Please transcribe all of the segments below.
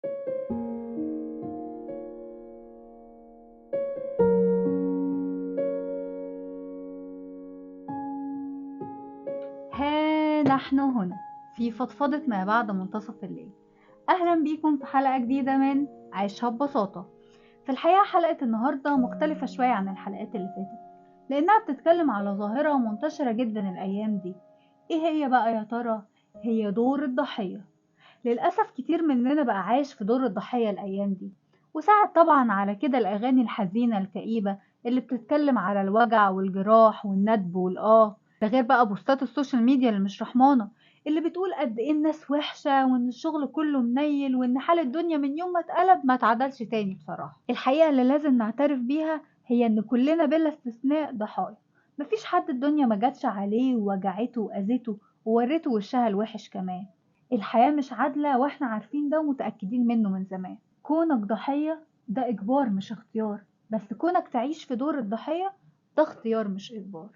ها نحن هنا في فضفضة ما بعد منتصف الليل. أهلا بيكم في حلقة جديدة من عيشها ببساطة. في الحقيقة حلقة النهاردة مختلفة شوية عن الحلقات اللي فاتت، لأنها بتتكلم على ظاهرة منتشرة جدا الأيام دي. إيه هي بقى يا ترى؟ هي دور الضحية. للأسف كتير مننا بقى عايش في دور الضحية الأيام دي، وساعد طبعا على كده الأغاني الحزينة الكئيبة اللي بتتكلم على الوجع والجراح والندب ده غير بقى بوستات السوشيال ميديا اللي مش رحمانة، اللي بتقول قد ايه الناس وحشة وان الشغل كله منيل وان حال الدنيا من يوم ما اتقلب ما اتعدلش تاني. بصراحة الحقيقة اللي لازم نعترف بيها هي ان كلنا بلا استثناء ضحايا. مفيش حد الدنيا ما جاتش عليه ووجعته وأذته وورته وشها الوحش كمان. الحياة مش عادلة واحنا عارفين ده ومتأكدين منه من زمان. كونك ضحية ده إجبار مش اختيار، بس كونك تعيش في دور الضحية ده اختيار مش إجبار.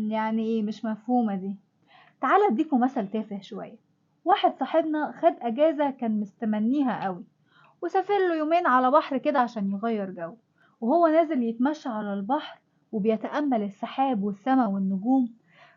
يعني ايه؟ مش مفهومة دي. تعال اديكم مثل تافه شوية. واحد صاحبنا خد اجازة كان مستمنيها قوي، وسافر له يومين على بحر كده عشان يغير جو. وهو نازل يتمشى على البحر وبيتأمل السحاب والسماء والنجوم،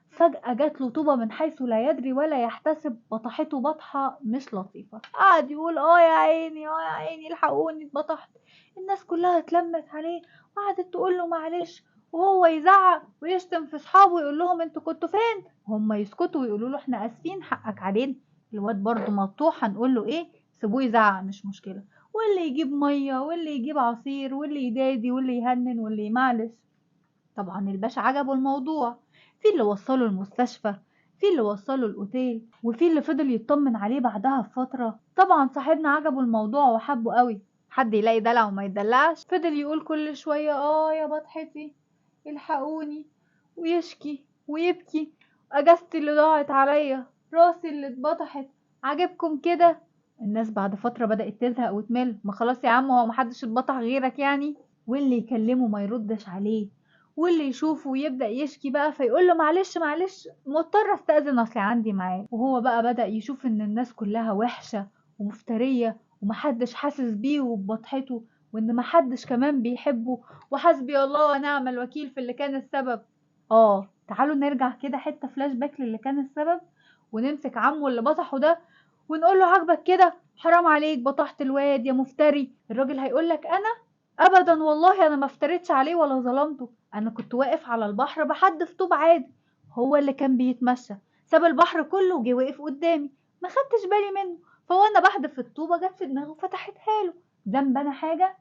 فجأة جات له طوبة من حيث لا يدري ولا يحتسب، بطحته بطحة مش لطيفة. قعد يقول يا عيني يا عيني الحقوني اتبطحت. الناس كلها اتلمت عليه وقعدت تقول له معلش، وهو يزعق ويشتم في اصحابه ويقول لهم انتوا كنتوا فين، هم يسكتوا ويقولوا له احنا اسفين حقك علينا. الواد برضه مطوح، هنقول له ايه؟ سيبوه يزعق مش مشكلة، واللي يجيب مية واللي يجيب عصير واللي يدادي واللي يهنن واللي يمعلش. طبعا الباشا عجبه الموضوع، في اللي وصله المستشفى، في اللي وصله الاوتيل، وفي اللي فضل يطمن عليه بعدها بفترة. طبعا صاحبنا عجبه الموضوع وحبه قوي. حد يلاقي دلع وما يدلعش؟ فضل يقول كل شوية يا بطحتي الحقوني، ويشكي ويبكي، اجازتي اللي ضاعت عليا، راسي اللي اتبطحت، عجبكم كده؟ الناس بعد فترة بدأت تزهق وتمل. ما خلاص يا عم، هو محدش اتبطح غيرك يعني؟ واللي يكلمه ما يردش عليه، واللي يشوفه ويبدأ يشكي بقى فيقول له معلش معلش مضطر استأذن اصلي عندي ميعاد. وهو بقى بدأ يشوف ان الناس كلها وحشة ومفترية ومحدش حاسس بيه وببطحته، وان محدش كمان بيحبه، وحسبي الله ونعم الوكيل في اللي كان السبب. تعالوا نرجع كده حتة فلاش باك للي كان السبب، ونمسك عمه اللي بطحه ده ونقول له عاجبك كده؟ حرام عليك بطحت الواد يا مفتري. الراجل هيقولك انا ابدا والله انا ما افتريتش عليه ولا ظلمته، انا كنت واقف على البحر بحدف طوب عادي، هو اللي كان بيتمشى ساب البحر كله وجه وقف قدامي، ما خدتش بالي منه، فوانا بحدف الطوبة جت في دماغه فتحتها له. ذنب انا حاجة؟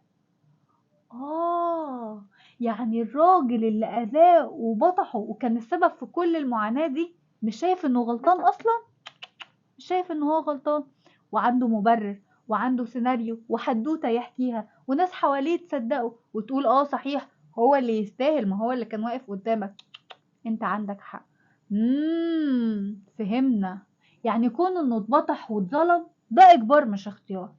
آه، يعني الراجل اللي أذاه وبطحه وكان السبب في كل المعاناة دي مش شايف إنه غلطان أصلا؟ مش شايف إن هو غلطان، وعنده مبرر وعنده سيناريو وحدوتة يحكيها وناس حواليه تصدقه وتقول صحيح هو اللي يستاهل، ما هو اللي كان واقف قدامك. انت عندك حق. فهمنا. يعني كون انه اتبطح واتظلم ده اجبار مش اختيار،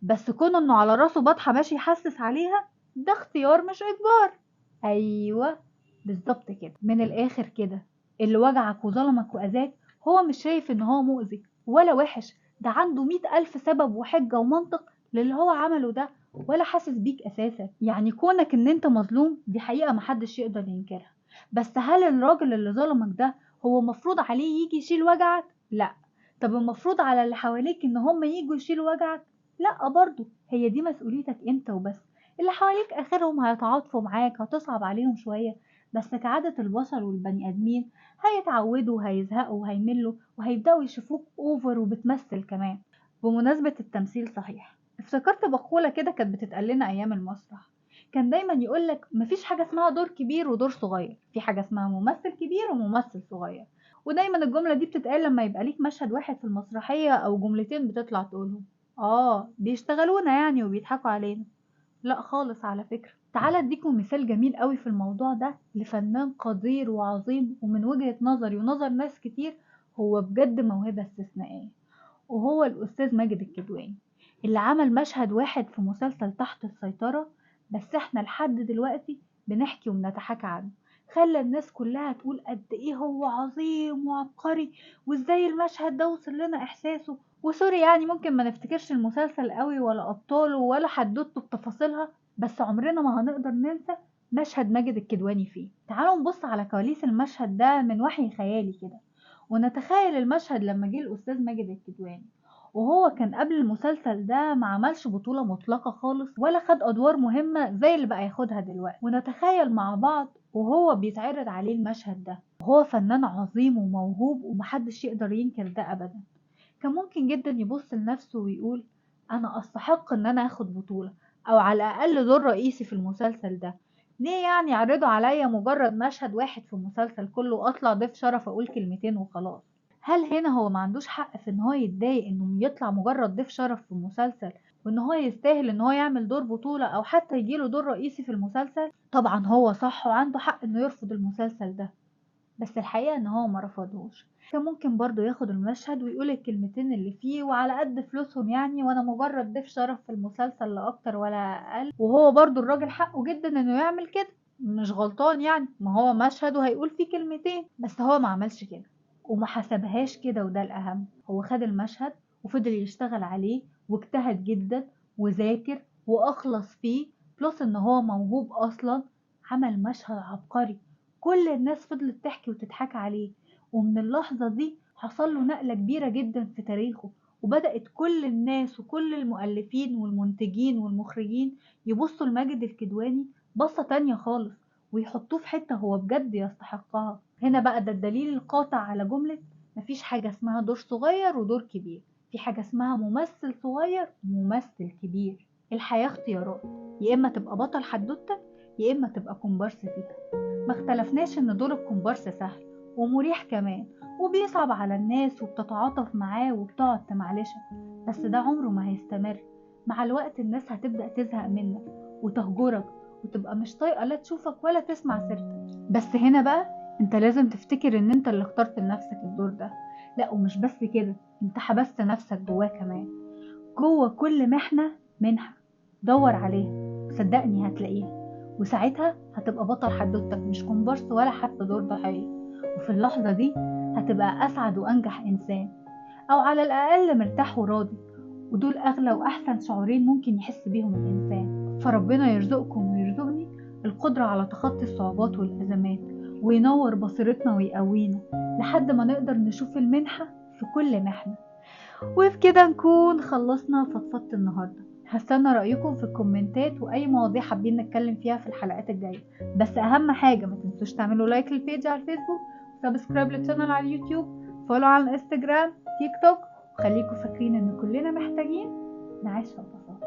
بس كون انه على راسه بطحة ماشي يحسس عليها ده اختيار مش اجبار. ايوه، بالظبط كده. من الاخر كده، اللي وجعك وظلمك واذاك هو مش شايف ان هو مؤذي ولا وحش، ده عنده 100,000 سبب وحجة ومنطق للي هو عمله ده، ولا حاسس بيك اساسا. يعني كونك ان انت مظلوم دي حقيقة محدش يقدر ينكرها، بس هل الراجل اللي ظلمك ده هو مفروض عليه يجي يشيل وجعك؟ لا. طب المفروض على اللي حواليك ان هم يجوا يشيلوا وجعك؟ لا برضو، هي دي مسؤوليتك انت وبس. اللي حواليك اخرهم هيتعاطفوا معاك، هتصعب عليهم شوية، بس كعادة البشر والبني ادمين هيتعودوا وهيزهقوا وهيملوا وهيبدأوا يشوفوك اوفر وبتمثل كمان. بمناسبة التمثيل، صحيح افتكرت مقولة كده كانت بتتقال لنا ايام المسرح. كان دايما يقولك مفيش حاجة اسمها دور كبير ودور صغير، في حاجة اسمها ممثل كبير وممثل صغير. ودايما الجملة دي بتتقال لما يبقى ليك مشهد واحد في المسرحية او جملتين بتطلع تقولهم. بيشتغلونا يعني وبيضحكوا علينا؟ لا خالص على فكرة. تعال اديكم مثال جميل قوي في الموضوع ده لفنان قدير وعظيم، ومن وجهة نظري ونظر ناس كتير هو بجد موهبة استثنائية، وهو الأستاذ ماجد الكدواني، اللي عمل مشهد واحد في مسلسل تحت السيطرة، بس احنا لحد دلوقتي بنحكي وبنتحكى عنه. خلى الناس كلها تقول قد ايه هو عظيم وعبقري، وازاي المشهد ده وصل لنا احساسه. وسوري يعني ممكن ما نفتكرش المسلسل قوي ولا ابطاله ولا حدوته بتفاصيلها، بس عمرنا ما هنقدر ننسى مشهد ماجد الكدواني فيه. تعالوا نبص على كواليس المشهد ده من وحي خيالي كده، ونتخيل المشهد لما جه الأستاذ ماجد الكدواني. وهو كان قبل المسلسل ده ما عملش بطولة مطلقة خالص ولا خد أدوار مهمة زي اللي بقى ياخدها دلوقتي. ونتخيل مع بعض وهو بيتعرض عليه المشهد ده، وهو فنان عظيم وموهوب ومحدش يقدر ينكر ده أبدا. كان ممكن جدا يبص لنفسه ويقول أنا أستحق إن أنا أخد بطولة، أو على الأقل دور رئيسي في المسلسل ده. ليه يعني يعرضوا عليا مجرد مشهد واحد في المسلسل كله، أطلع ضيف شرف أقول كلمتين وخلاص؟ هل هنا هو ما عندوش حق في إن هو يتضايق إنه يطلع مجرد ضيف شرف في المسلسل، وإن هو يستاهل إن هو يعمل دور بطولة أو حتى يجيله دور رئيسي في المسلسل؟ طبعا هو صح وعنده حق إنه يرفض المسلسل ده، بس الحقيقة ان هو ما رفضهوش. كان ممكن برضو ياخد المشهد ويقول الكلمتين اللي فيه وعلى قد فلوسهم يعني، وانا مجرد ضيف شرف في المسلسل لا اكتر ولا اقل. وهو برضو الراجل حقه جدا انه يعمل كده، مش غلطان يعني، ما هو مشهد وهيقول فيه كلمتين. بس هو ما عملش كده وما حسبهاش كده، وده الاهم. هو خد المشهد وفضل يشتغل عليه واجتهد جدا وذاكر واخلص فيه، بلس ان هو موهوب اصلا. عمل مشهد عبقري، كل الناس فضلت تحكي وتضحك عليه. ومن اللحظة دي حصل له نقلة كبيرة جدا في تاريخه، وبدأت كل الناس وكل المؤلفين والمنتجين والمخرجين يبصوا لماجد الكدواني بصة تانية خالص، ويحطوه في حتة هو بجد يستحقها. هنا بقى ده الدليل القاطع على جملة مفيش حاجة اسمها دور صغير ودور كبير، في حاجة اسمها ممثل صغير وممثل كبير. الحياة اختيارات، يا إما تبقى بطل حدوتة يا إما تبقى كومبارس فيها. ما اختلفناش ان دور الكومبارس سهل ومريح كمان، وبيصعب على الناس وبتتعاطف معاه وبتقعد تمعلشك، بس ده عمره ما هيستمر. مع الوقت الناس هتبدأ تزهق منك وتهجرك، وتبقى مش طايقة لا تشوفك ولا تسمع سيرتك. بس هنا بقى انت لازم تفتكر ان انت اللي اخترت لنفسك الدور ده. لا ومش بس كده، انت حبست نفسك جواه كمان. جوه كل محنة منحة، دور عليها وصدقني هتلاقيها، وساعتها هتبقى بطل حدوتك مش كومبارس ولا حتى دور ضحية. وفي اللحظة دي هتبقى أسعد وأنجح إنسان، أو على الأقل مرتاح وراضي، ودول أغلى وأحسن شعورين ممكن يحس بيهم الإنسان. فربنا يرزقكم ويرزقني القدرة على تخطي الصعوبات والأزمات، وينور بصيرتنا ويقوينا لحد ما نقدر نشوف المنحة في كل محنة. وبكده نكون خلصنا فضفضة النهاردة. هستنى رأيكم في الكومنتات وأي مواضيع حابين نتكلم فيها في الحلقات الجاية. بس أهم حاجة ما تنسوش تعملوا لايك للبيج على الفيسبوك، سبسكرايب للشانل على اليوتيوب، فولو على الانستجرام، تيك توك. وخليكم فاكرين إن كلنا محتاجين نعيش في البساطة.